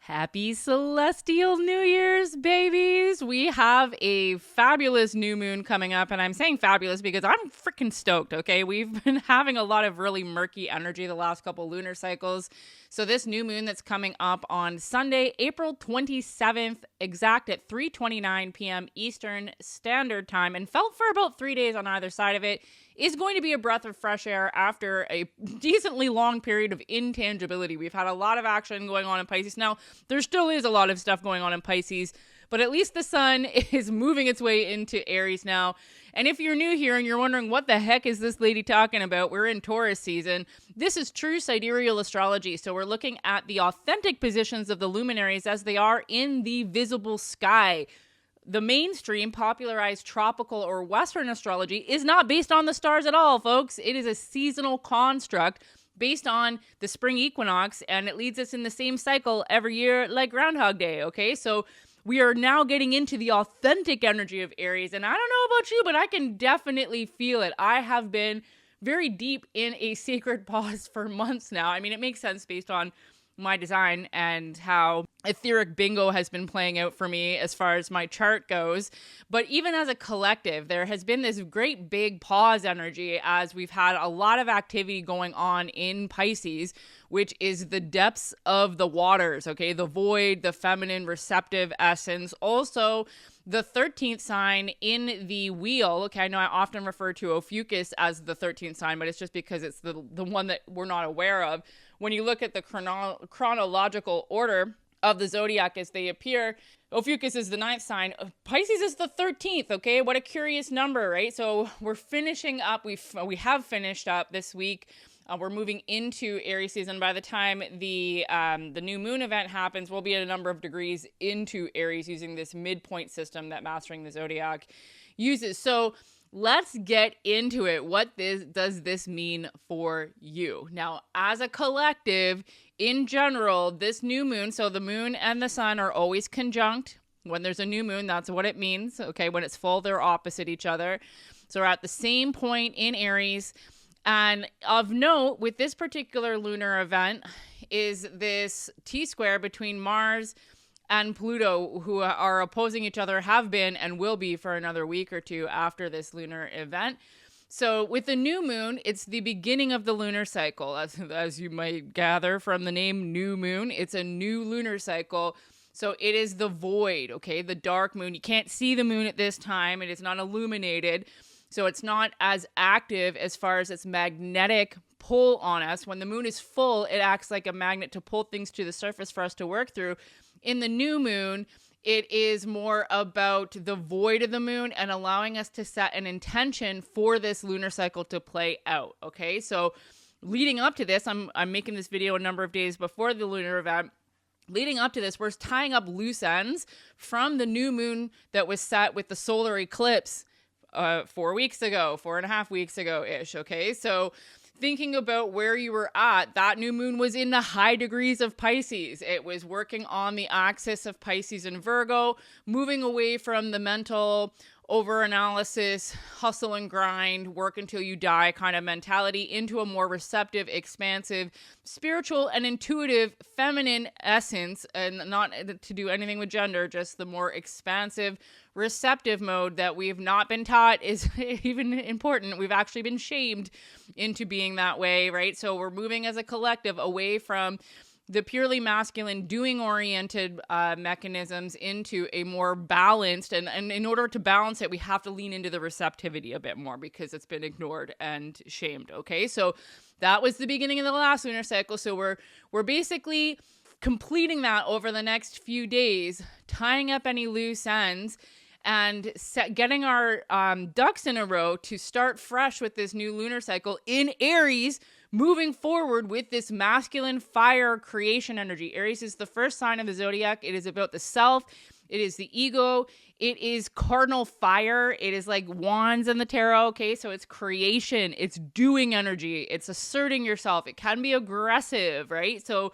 Happy Celestial New Year's, babies. We have a fabulous new moon coming up, and I'm saying fabulous because I'm freaking stoked, okay? We've been having a lot of really murky energy the last couple lunar cycles. So this new moon that's coming up on Sunday, April 27th, exact at 3:29 p.m. Eastern Standard Time, and felt for about 3 days on either side of it, is going to be a breath of fresh air after a decently long period of intangibility. We've had a lot of action going on in Pisces. Now, there still is a lot of stuff going on in Pisces, but at least the sun is moving its way into Aries now. And if you're new here and you're wondering what the heck is this lady talking about, we're in Taurus season. This is true sidereal astrology. So we're looking at the authentic positions of the luminaries as they are in the visible sky. The mainstream popularized tropical or Western astrology is not based on the stars at all, folks. It is a seasonal construct based on the spring equinox, and it leads us in the same cycle every year like Groundhog Day, okay? So we are now getting into the authentic energy of Aries, and I don't know about you, but I can definitely feel it. I have been very deep in a sacred pause for months now. I mean, it makes sense based on my design and how etheric bingo has been playing out for me as far as my chart goes. But even as a collective, there has been this great big pause energy as we've had a lot of activity going on in Pisces, which is the depths of the waters, okay? The void, the feminine receptive essence. Also, the 13th sign in the wheel, okay, I know I often refer to Ophiuchus as the 13th sign, but it's just because it's the one that we're not aware of. When you look at the chronological order of the zodiac as they appear, Ophiuchus is the 9th sign. Pisces is the 13th, okay? What a curious number, right? So we're finishing up. We have finished up this week. We're moving into Aries season. By the time the new moon event happens, we'll be at a number of degrees into Aries using this midpoint system that Mastering the Zodiac uses. So let's get into it. What does this mean for you? Now, as a collective, in general, this new moon, so the moon and the sun are always conjunct. When there's a new moon, that's what it means. Okay, when it's full, they're opposite each other. So we're at the same point in Aries. And of note, with this particular lunar event, is this T-square between Mars and Pluto, who are opposing each other, have been and will be for another week or two after this lunar event. So with the new moon, it's the beginning of the lunar cycle. As you might gather from the name new moon, it's a new lunar cycle. So it is the void, okay? The dark moon. You can't see the moon at this time. It is not illuminated. So it's not as active as far as its magnetic pull on us. When the moon is full, it acts like a magnet to pull things to the surface for us to work through. In the new moon, it is more about the void of the moon and allowing us to set an intention for this lunar cycle to play out, okay? So leading up to this, I'm making this video a number of days before the lunar event. Leading up to this, we're tying up loose ends from the new moon that was set with the solar eclipse 4 weeks ago, 4.5 weeks ago-ish, okay? So thinking about where you were at, that new moon was in the high degrees of Pisces. It was working on the axis of Pisces and Virgo, moving away from the mental overanalysis, hustle and grind, work until you die kind of mentality into a more receptive, expansive, spiritual and intuitive feminine essence, and not to do anything with gender, just the more expansive, receptive mode that we've not been taught is even important. We've actually been shamed into being that way, right? So we're moving as a collective away from the purely masculine doing-oriented mechanisms into a more balanced, and in order to balance it, we have to lean into the receptivity a bit more because it's been ignored and shamed, okay? So that was the beginning of the last lunar cycle. So we're basically completing that over the next few days, tying up any loose ends, and getting our ducks in a row to start fresh with this new lunar cycle in Aries, moving forward with this masculine fire creation energy. Aries is the first sign of the zodiac. It is about the self. It is the ego. It is cardinal fire. It is like wands in the tarot, okay? So it's creation. It's doing energy. It's asserting yourself. It can be aggressive, right? So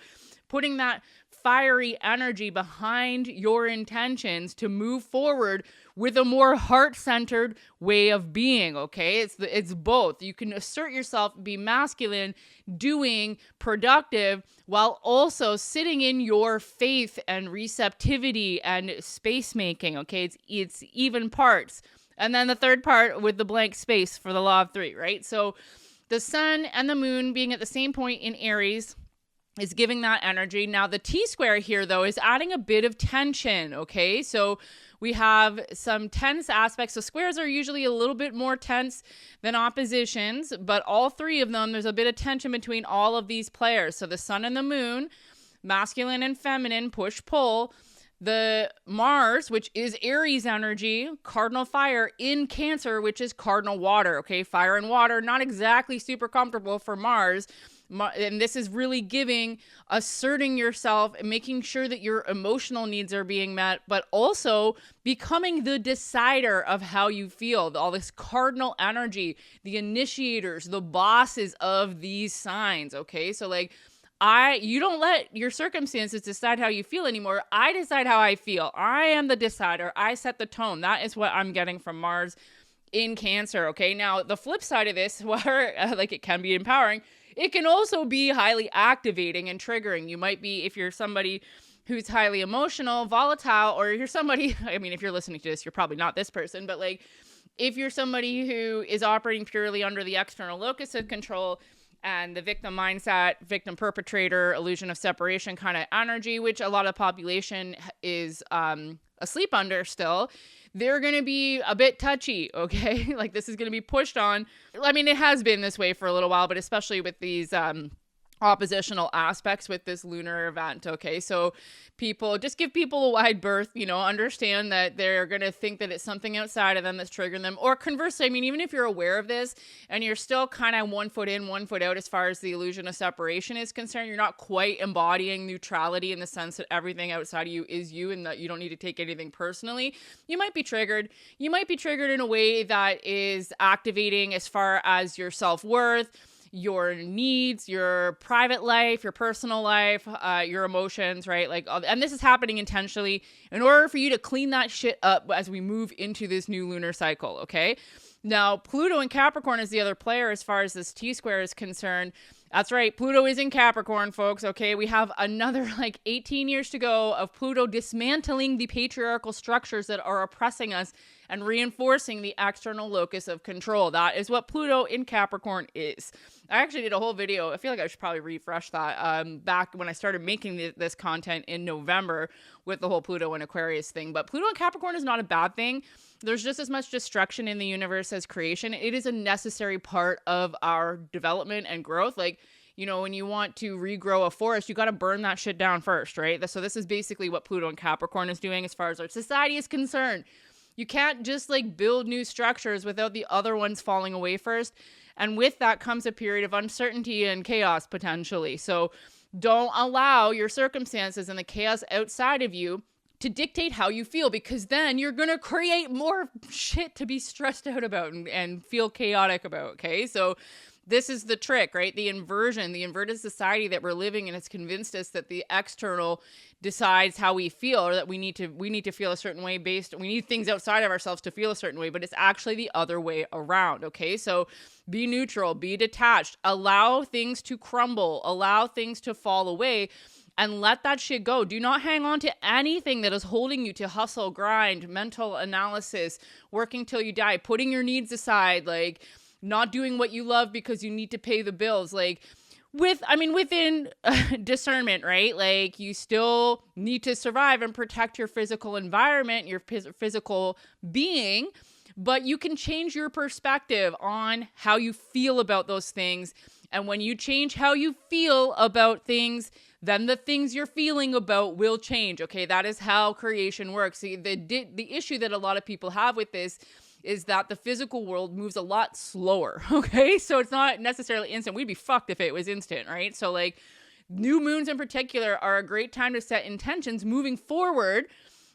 putting that fiery energy behind your intentions to move forward with a more heart-centered way of being, okay? It's both. You can assert yourself, be masculine, doing, productive, while also sitting in your faith and receptivity and space making, okay? It's even parts. And then the third part with the blank space for the law of three, right? So the sun and the moon being at the same point in Aries is giving that energy. Now the T-square here, though, is adding a bit of tension, okay? So we have some tense aspects. So squares are usually a little bit more tense than oppositions, but all three of them, there's a bit of tension between all of these players. So the sun and the moon, masculine and feminine, push-pull. The Mars, which is Aries energy, cardinal fire in Cancer, which is cardinal water, okay? Fire and water, not exactly super comfortable for Mars. And this is really giving, asserting yourself and making sure that your emotional needs are being met, but also becoming the decider of how you feel. All this cardinal energy, the initiators, the bosses of these signs, okay? So like, you don't let your circumstances decide how you feel anymore. I decide how I feel. I am the decider. I set the tone. That is what I'm getting from Mars in Cancer, okay? Now, the flip side of this, where like it can be empowering, it can also be highly activating and triggering. You might be, if you're somebody who's highly emotional, volatile, or you're somebody, I mean, if you're listening to this, you're probably not this person, but like, if you're somebody who is operating purely under the external locus of control and the victim mindset, victim perpetrator, illusion of separation kind of energy, which a lot of the population is asleep under still, they're going to be a bit touchy, okay? Like this is going to be pushed on. I mean, it has been this way for a little while, but especially with these oppositional aspects with this lunar event, okay? So just give people a wide berth, understand that they're going to think that it's something outside of them that's triggering them. Or conversely, I mean, even if you're aware of this and you're still kind of 1 foot in, 1 foot out as far as the illusion of separation is concerned, you're not quite embodying neutrality in the sense that everything outside of you is you and that you don't need to take anything personally. You might be triggered. You might be triggered in a way that is activating as far as your self-worth, your needs, your private life, your personal life, your emotions, right? Like, and this is happening intentionally in order for you to clean that shit up as we move into this new lunar cycle, okay? Now, Pluto in Capricorn is the other player as far as this T-square is concerned. That's right, Pluto is in Capricorn, folks, okay? We have another 18 years to go of Pluto dismantling the patriarchal structures that are oppressing us and reinforcing the external locus of control. That is what Pluto in Capricorn is. I actually did a whole video. I feel like I should probably refresh that back when I started making this content in November with the whole Pluto and Aquarius thing. But Pluto and Capricorn is not a bad thing. There's just as much destruction in the universe as creation. It is a necessary part of our development and growth. Like, when you want to regrow a forest, you got to burn that shit down first, right? So this is basically what Pluto and Capricorn is doing as far as our society is concerned. You can't just build new structures without the other ones falling away first. And with that comes a period of uncertainty and chaos potentially. So don't allow your circumstances and the chaos outside of you to dictate how you feel, because then you're going to create more shit to be stressed out about and feel chaotic about, okay? So this is the trick, right? The inversion, the inverted society that we're living in has convinced us that the external decides how we feel, or that we need to feel a certain way we need things outside of ourselves to feel a certain way, but it's actually the other way around, okay? So be neutral, be detached, allow things to crumble, allow things to fall away, and let that shit go. Do not hang on to anything that is holding you to hustle, grind, mental analysis, working till you die, putting your needs aside, not doing what you love because you need to pay the bills. Within discernment, right? You still need to survive and protect your physical environment, your physical being, but you can change your perspective on how you feel about those things. And when you change how you feel about things, then the things you're feeling about will change, okay? That is how creation works. See, the issue that a lot of people have with this is that the physical world moves a lot slower, okay? So it's not necessarily instant. We'd be fucked if it was instant, right? So new moons in particular are a great time to set intentions moving forward,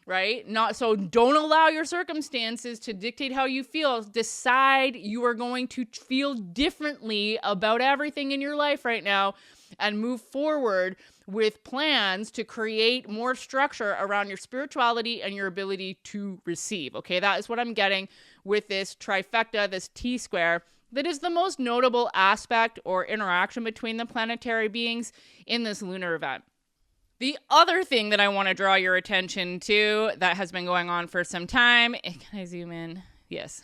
right? So don't allow your circumstances to dictate how you feel. Decide you are going to feel differently about everything in your life right now and move forward with plans to create more structure around your spirituality and your ability to receive. Okay, that is what I'm getting with this trifecta, this T-square, that is the most notable aspect or interaction between the planetary beings in this lunar event. The other thing that I want to draw your attention to that has been going on for some time, can I zoom in? Yes.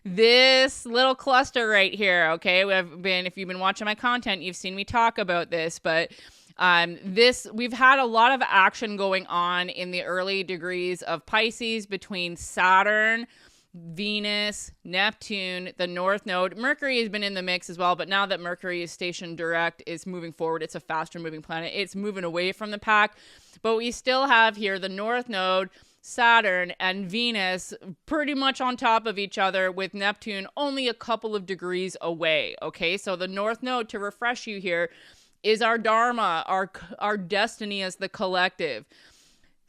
This little cluster right here, okay? If you've been watching my content, you've seen me talk about this, but we've had a lot of action going on in the early degrees of Pisces between Saturn, Venus, Neptune, the North Node. Mercury has been in the mix as well, but now that Mercury is stationed direct, it's moving forward. It's a faster moving planet. It's moving away from the pack, but we still have here the North Node, Saturn, and Venus pretty much on top of each other, with Neptune only a couple of degrees away. Okay, so the North Node, to refresh you here, is our dharma, our destiny as the collective.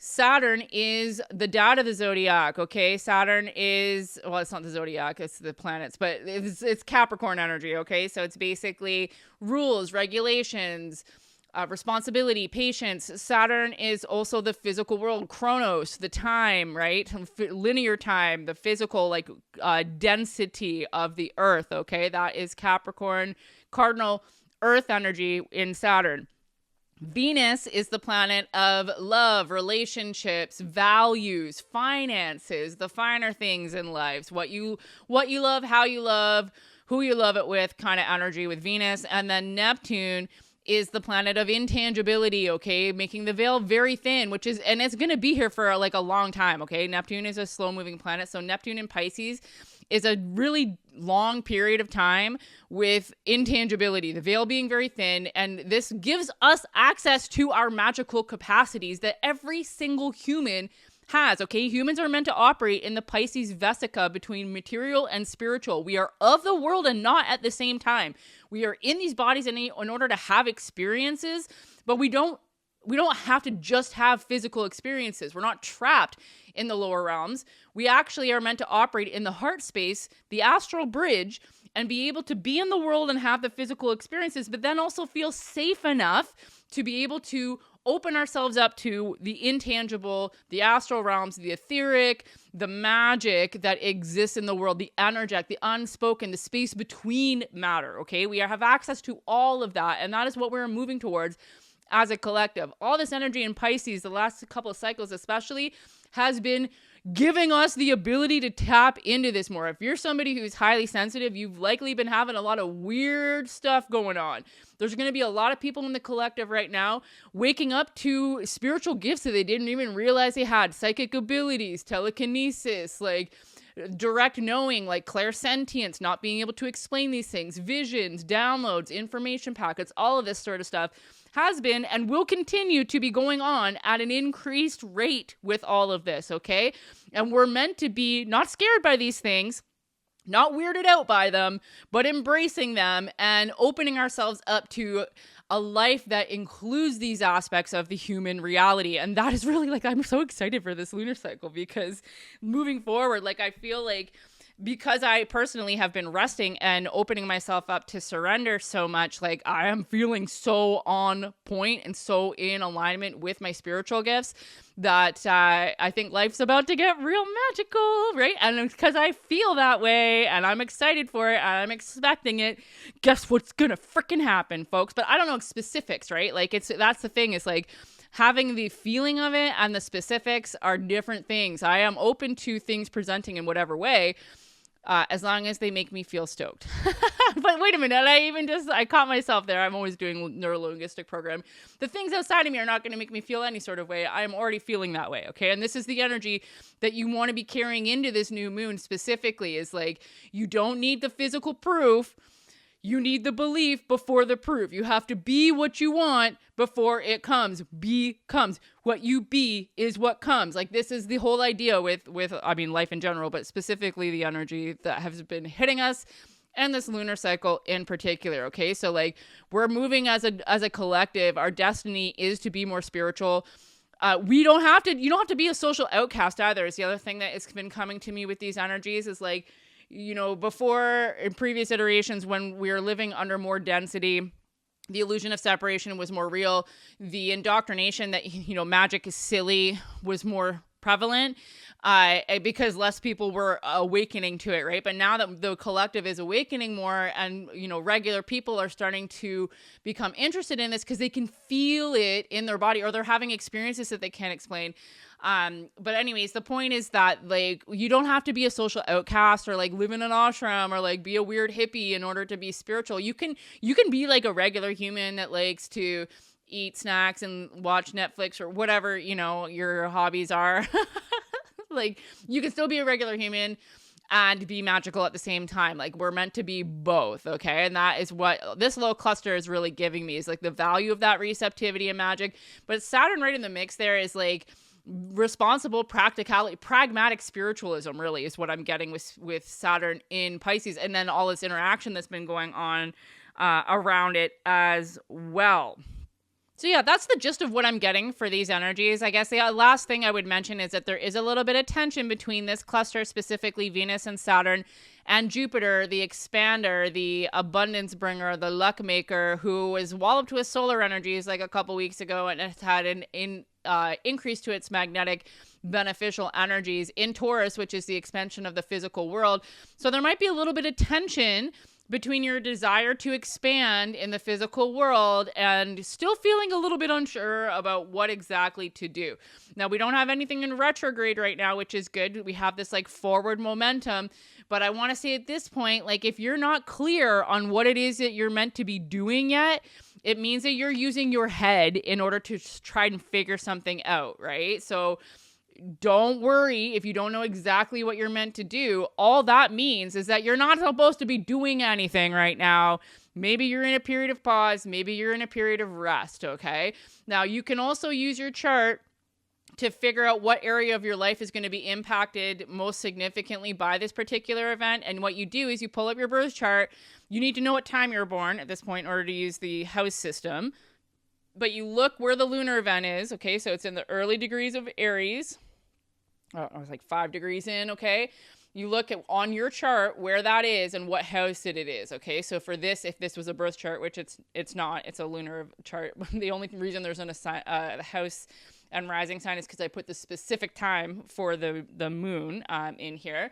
Saturn is the dad of the zodiac, okay? Saturn is, well, it's not the zodiac, it's the planets, but it's Capricorn energy, okay? So it's basically rules, regulations, responsibility, patience. Saturn is also the physical world, chronos, the time, right? Linear time, the physical, like, density of the earth, okay? That is Capricorn, cardinal earth energy in Saturn. Venus is the planet of love, relationships, values, finances, the finer things in life, what you love, how you love, who you love it with, kind of energy with Venus. And then Neptune is the planet of intangibility, okay, making the veil very thin, and it's going to be here for like a long time, okay? Neptune is a slow moving planet. So Neptune in Pisces is a really long period of time with intangibility, the veil being very thin. And this gives us access to our magical capacities that every single human has, okay? Humans are meant to operate in the Pisces vesica between material and spiritual. We are of the world and not at the same time. We are in these bodies in order to have experiences, but we don't have to just have physical experiences. We're not trapped in the lower realms. We actually are meant to operate in the heart space, the astral bridge, and be able to be in the world and have the physical experiences, but then also feel safe enough to be able to open ourselves up to the intangible, the astral realms, the etheric, the magic that exists in the world, the energetic, the unspoken, the space between matter, okay? We have access to all of that, and that is what we're moving towards as a collective. All this energy in Pisces, the last couple of cycles especially, has been giving us the ability to tap into this more. If you're somebody who's highly sensitive, you've likely been having a lot of weird stuff going on. There's going to be a lot of people in the collective right now waking up to spiritual gifts that they didn't even realize they had. Psychic abilities, telekinesis, like direct knowing, like clairsentience, not being able to explain these things, visions, downloads, information packets, all of this sort of stuff has been and will continue to be going on at an increased rate with all of this, okay? And we're meant to be not scared by these things, not weirded out by them, but embracing them and opening ourselves up to a life that includes these aspects of the human reality. And that is really, like, I'm so excited for this lunar cycle, because moving forward, like, I feel like because I personally have been resting and opening myself up to surrender so much, like, I am feeling so on point and so in alignment with my spiritual gifts that I think life's about to get real magical, right? And because I feel that way and I'm excited for it and I'm expecting it, guess what's gonna freaking happen, folks? But I don't know specifics, right? Like, that's the thing, is like, having the feeling of it and the specifics are different things. I am open to things presenting in whatever way, as long as they make me feel stoked. But wait a minute, I caught myself there. I'm always doing neuro-linguistic program. The things outside of me are not going to make me feel any sort of way. I am already feeling that way, okay? And this is the energy that you want to be carrying into this new moon specifically, is like, you don't need the physical proof. You need the belief before the proof. You have to be what you want before it comes. Be comes. What you be is what comes. Like, this is the whole idea with I mean, life in general, but specifically the energy that has been hitting us and this lunar cycle in particular. Okay, so like, we're moving as a collective. Our destiny is to be more spiritual. You don't have to be a social outcast either. It's the other thing that has been coming to me with these energies, is like, you know, before, in previous iterations, when we were living under more density The illusion of separation was more real. The indoctrination that, magic is silly was more prevalent because less people were awakening to it, right? But now that the collective is awakening more and, regular people are starting to become interested in this because they can feel it in their body or they're having experiences that they can't explain. But anyways, the point is that like, you don't have to be a social outcast or like live in an ashram or like be a weird hippie in order to be spiritual. You can be like a regular human that likes to eat snacks and watch Netflix or whatever, your hobbies are. Like, you can still be a regular human and be magical at the same time. Like, we're meant to be both, okay? And that is what this little cluster is really giving me, is like the value of that receptivity and magic. But Saturn right in the mix there is like responsible practicality, pragmatic spiritualism really is what I'm getting with Saturn in Pisces, and then all this interaction that's been going on around it as well. So yeah, that's the gist of what I'm getting for these energies. I guess the last thing I would mention is that there is a little bit of tension between this cluster, specifically Venus and Saturn, and Jupiter, the expander, the abundance bringer, the luck maker, who was walloped with solar energies like a couple weeks ago and has had an increase to its magnetic beneficial energies in Taurus, which is the expansion of the physical world. So there might be a little bit of tension between your desire to expand in the physical world and still feeling a little bit unsure about what exactly to do. Now, we don't have anything in retrograde right now, which is good. We have this like forward momentum, but I want to say at this point, like if you're not clear on what it is that you're meant to be doing yet, it means that you're using your head in order to try and figure something out, right? So don't worry if you don't know exactly what you're meant to do. All that means is that you're not supposed to be doing anything right now. Maybe you're in a period of pause. Maybe you're in a period of rest, okay? Now, you can also use your chart to figure out what area of your life is going to be impacted most significantly by this particular event. And what you do is you pull up your birth chart. You need to know what time you're born at this point in order to use the house system. But you look where the lunar event is, okay? So it's in the early degrees of Aries. I was like 5 degrees in, okay? You look at on your chart where that is and what house it is, okay? So for this, if this was a birth chart, which it's not, it's a lunar chart. The only reason there's a house and rising sign is because I put the specific time for the moon in here.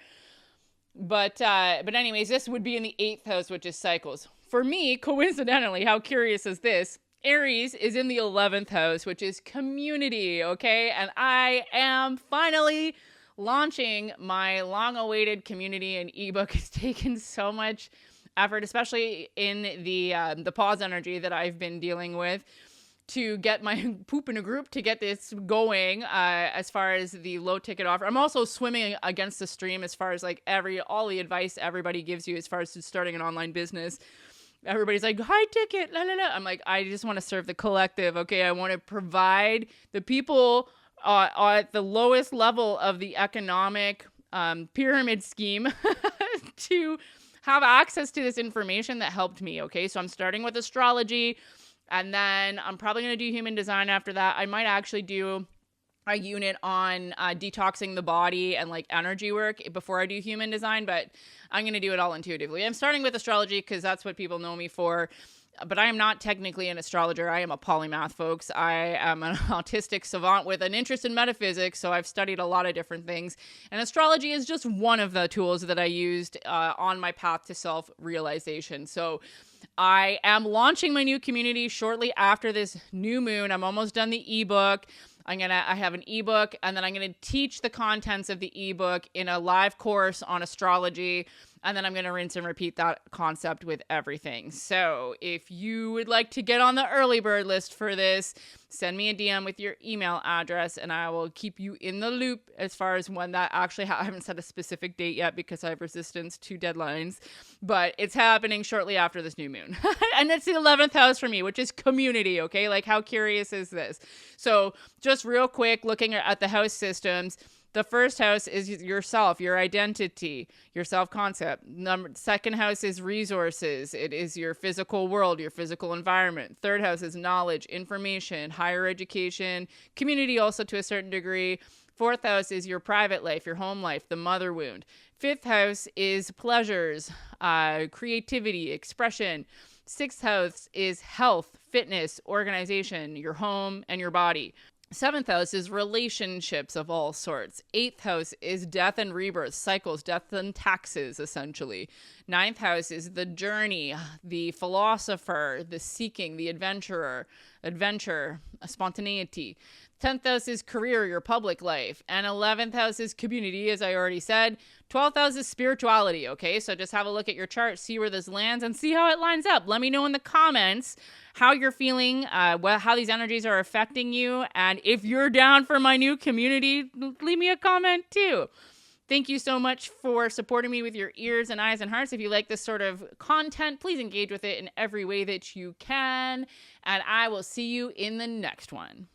But anyways, this would be in the 8th house, which is cycles. For me, coincidentally, how curious is this? Aries is in the 11th house, which is community, okay? And I am finally launching my long-awaited community and ebook. It's taken so much effort, especially in the pause energy that I've been dealing with, to get my poop in a group to get this going as far as the low ticket offer. I'm also swimming against the stream as far as like all the advice everybody gives you as far as starting an online business. Everybody's like, high ticket, la la la. I'm like, I just want to serve the collective, okay? I want to provide the people at the lowest level of the economic pyramid scheme to have access to this information that helped me, okay? So I'm starting with astrology, and then I'm probably going to do human design after that. I might actually do a unit on detoxing the body and like energy work before I do human design, but I'm going to do it all intuitively. I'm starting with astrology because that's what people know me for, but I am not technically an astrologer. I am a polymath, folks. I am an autistic savant with an interest in metaphysics, so I've studied a lot of different things, and astrology is just one of the tools that I used on my path to self-realization. So I am launching my new community shortly after this new moon. I'm almost done the ebook. I have an ebook, and then I'm going to teach the contents of the ebook in a live course on astrology, and then I'm going to rinse and repeat that concept with everything. So if you would like to get on the early bird list for this, send me a DM with your email address, and I will keep you in the loop as far as when that actually I haven't set a specific date yet because I have resistance to deadlines, but it's happening shortly after this new moon. And it's the 11th house for me, which is community, okay? Like, how curious is this? So just real quick, looking at the house systems, the first house is yourself, your identity, your self-concept. Second house is resources. It is your physical world, your physical environment. Third house is knowledge, information, higher education, community also to a certain degree. Fourth house is your private life, your home life, the mother wound. Fifth house is pleasures, creativity, expression. 6th house is health, fitness, organization, your home, and your body. 7th house is relationships of all sorts. 8th house is death and rebirth, cycles, death and taxes, essentially. 9th house is the journey, the philosopher, the seeking, the adventurer, adventure, spontaneity. 10th house is career, your public life. And 11th house is community, as I already said. 12th house is spirituality, okay? So just have a look at your chart, see where this lands, and see how it lines up. Let me know in the comments how you're feeling, how these energies are affecting you. And if you're down for my new community, leave me a comment too. Thank you so much for supporting me with your ears and eyes and hearts. If you like this sort of content, please engage with it in every way that you can. And I will see you in the next one.